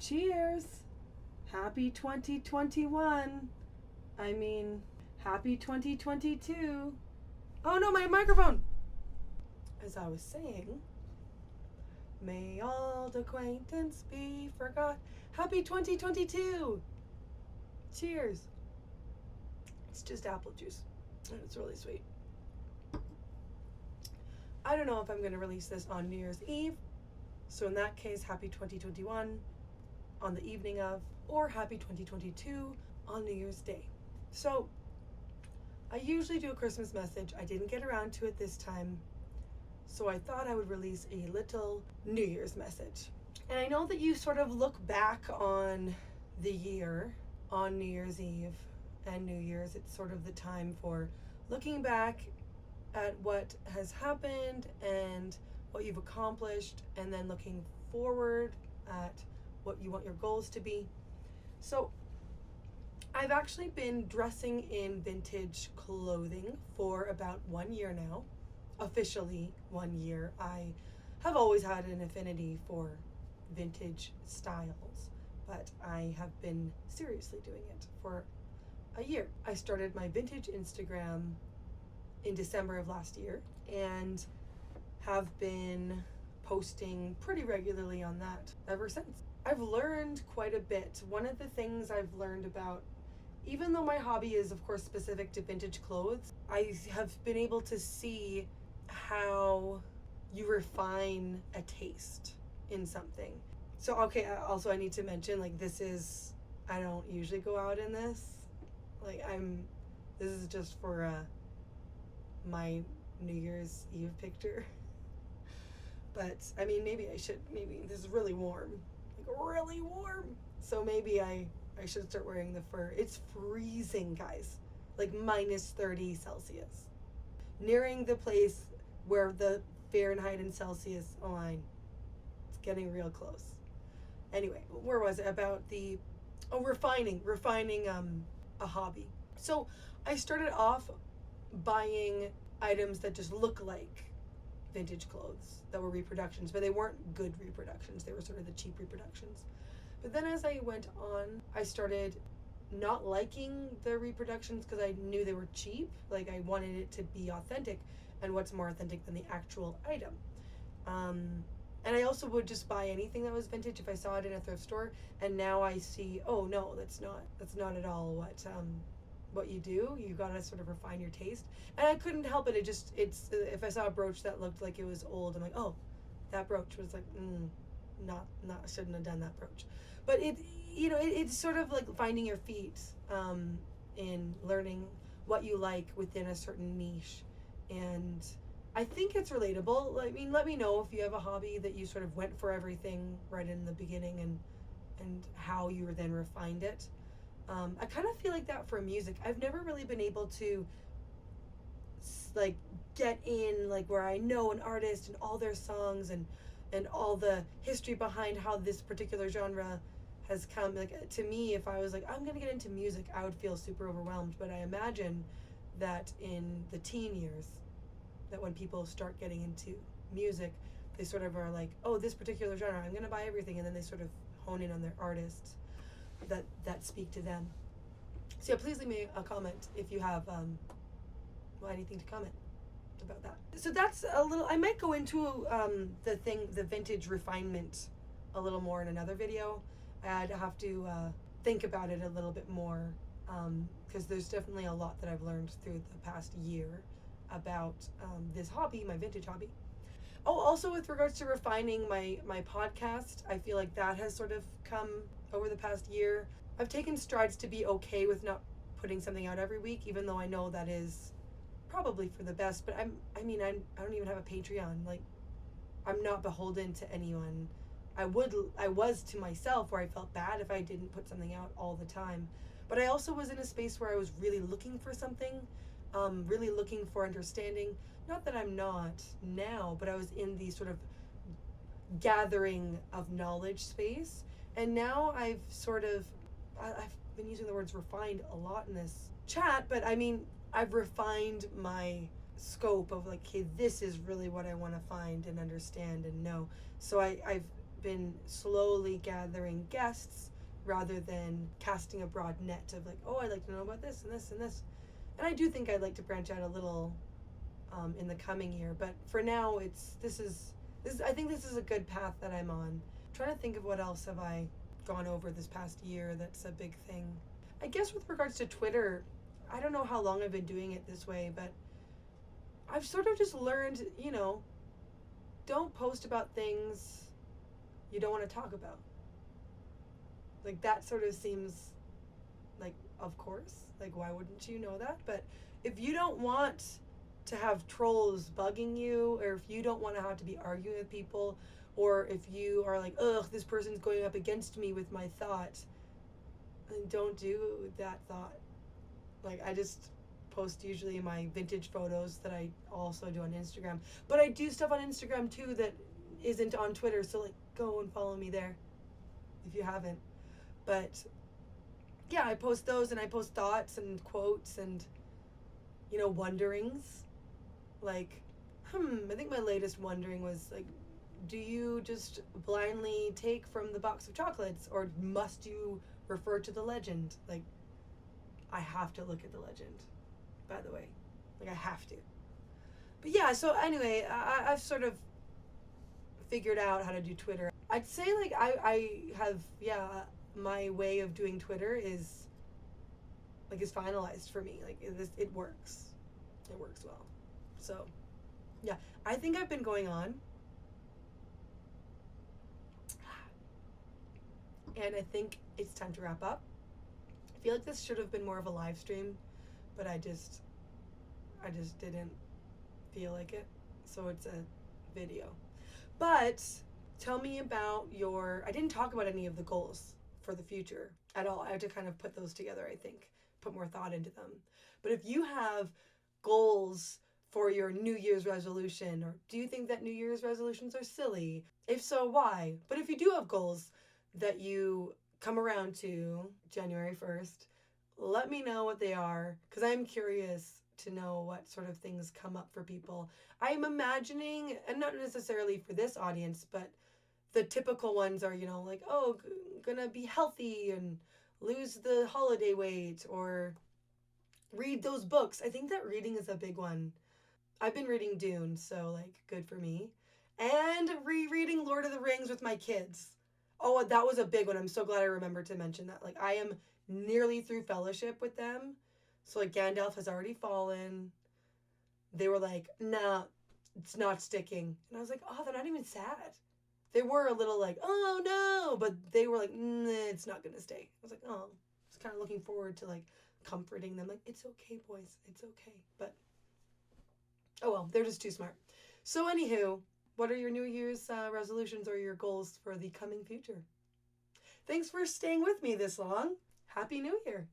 Cheers! Happy 2021. I mean, happy 2022. Oh no, my microphone! As I was saying, may old acquaintance be forgot. Happy 2022! Cheers! It's just apple juice, and it's really sweet. I don't know if I'm going to release this on New Year's Eve, so in that case, happy 2021 on the evening of, or happy 2022 on New Year's Day. So I usually do a Christmas message. I didn't get around to it this time, so I thought I would release a little New Year's message. And I know that you sort of look back on the year on New Year's Eve and New Year's. It's sort of the time for looking back at what has happened and what you've accomplished, and then looking forward at what you want your goals to be. So I've actually been dressing in vintage clothing for about 1 year now. Officially 1 year. I have always had an affinity for vintage styles, but I have been seriously doing it for a year. I started my vintage Instagram in December of last year and have been posting pretty regularly on that ever since. I've learned quite a bit. One of the things I've learned about, even though my hobby is of course specific to vintage clothes, I have been able to see how you refine a taste in something. So okay, also I need to mention, like, I don't usually go out in this. This is just for my New Year's Eve picture. But I mean, maybe this is really warm, like really warm. So maybe I should start wearing the fur. It's freezing, guys, like minus 30 Celsius. Nearing the place where the Fahrenheit and Celsius align. It's getting real close. Anyway, where was it? About refining a hobby. So I started off buying items that just look like vintage clothes that were reproductions, but they weren't good reproductions. They were sort of the cheap reproductions. But then as I went on, I started not liking the reproductions because I knew they were cheap. Like, I wanted it to be authentic, and what's more authentic than the actual item? And I also would just buy anything that was vintage if I saw it in a thrift store, and now I see, oh no, that's not at all what you do. You gotta sort of refine your taste. And I couldn't help it. It's if I saw a brooch that looked like it was old, I'm like, oh, that brooch was like, not shouldn't have done that brooch. But it's sort of like finding your feet in learning what you like within a certain niche. And I think it's relatable. I mean, let me know if you have a hobby that you sort of went for everything right in the beginning and how you then refined it. I kind of feel like that for music. I've never really been able to like get in, like, where I know an artist and all their songs and all the history behind how this particular genre has come. Like, to me, if I was like, I'm gonna get into music, I would feel super overwhelmed. But I imagine that in the teen years, that when people start getting into music, they sort of are like, oh, this particular genre, I'm gonna buy everything, and then they sort of hone in on their artists that speak to them. So yeah, please leave me a comment if you have anything to comment about that. So that's a little, I might go into the vintage refinement a little more in another video. I'd have to think about it a little bit more, because there's definitely a lot that I've learned through the past year about this hobby, my vintage hobby. Oh, also with regards to refining my podcast, I feel like that has sort of come over the past year. I've taken strides to be okay with not putting something out every week, even though I know that is probably for the best. But I don't even have a Patreon. Like, I'm not beholden to anyone. I was to myself, where I felt bad if I didn't put something out all the time. But I also was in a space where I was really looking for something, really looking for understanding. Not that I'm not now, but I was in the sort of gathering of knowledge space. And now I've been using the words refined a lot in this chat, but I mean, I've refined my scope of like, okay, this is really what I want to find and understand and know. So I've been slowly gathering guests rather than casting a broad net of like, oh, I'd like to know about this and this and this. And I do think I'd like to branch out a little in the coming year, but for now, this is I think this is a good path that I'm on. I'm trying to think of what else have I gone over this past year that's a big thing. I guess with regards to Twitter, I don't know how long I've been doing it this way, but I've sort of just learned, don't post about things you don't want to talk about. Like, that sort of seems like, of course, like, why wouldn't you know that? But if you don't want to have trolls bugging you, or if you don't want to have to be arguing with people, or if you are like, ugh, this person's going up against me with my thought, then don't do that thought. Like, I just post usually my vintage photos that I also do on Instagram. But I do stuff on Instagram too that isn't on Twitter, so like, go and follow me there if you haven't. But yeah, I post those, and I post thoughts and quotes and, wonderings. Like, I think my latest wondering was like, do you just blindly take from the box of chocolates, or must you refer to the legend? Like, I have to look at the legend, by the way. Like, I have to. But yeah, so anyway, I've sort of figured out how to do Twitter. I'd say, like, I have, my way of doing Twitter is finalized for me. Like, it works. It works well. So, yeah, I think I've been going on. And I think it's time to wrap up. I feel like this should have been more of a live stream, but I just didn't feel like it. So it's a video. But tell me about I didn't talk about any of the goals for the future at all. I have to kind of put those together, I think, put more thought into them. But if you have goals for your New Year's resolution, or do you think that New Year's resolutions are silly? If so, why? But if you do have goals that you come around to January 1st, let me know what they are, because I'm curious to know what sort of things come up for people. I'm imagining, and not necessarily for this audience, but the typical ones are, like, oh, gonna be healthy and lose the holiday weight, or read those books. I think that reading is a big one. I've been reading Dune, so, like, good for me. And rereading Lord of the Rings with my kids. Oh, that was a big one. I'm so glad I remembered to mention that. Like, I am nearly through Fellowship with them. So, like, Gandalf has already fallen. They were like, nah, it's not sticking. And I was like, oh, they're not even sad. They were a little like, oh, no. But they were like, nah, it's not going to stay. I was like, oh. I was kind of looking forward to, like, comforting them. Like, it's okay, boys. It's okay. But, oh, well, they're just too smart. So, anywho, what are your New Year's resolutions or your goals for the coming future? Thanks for staying with me this long. Happy New Year.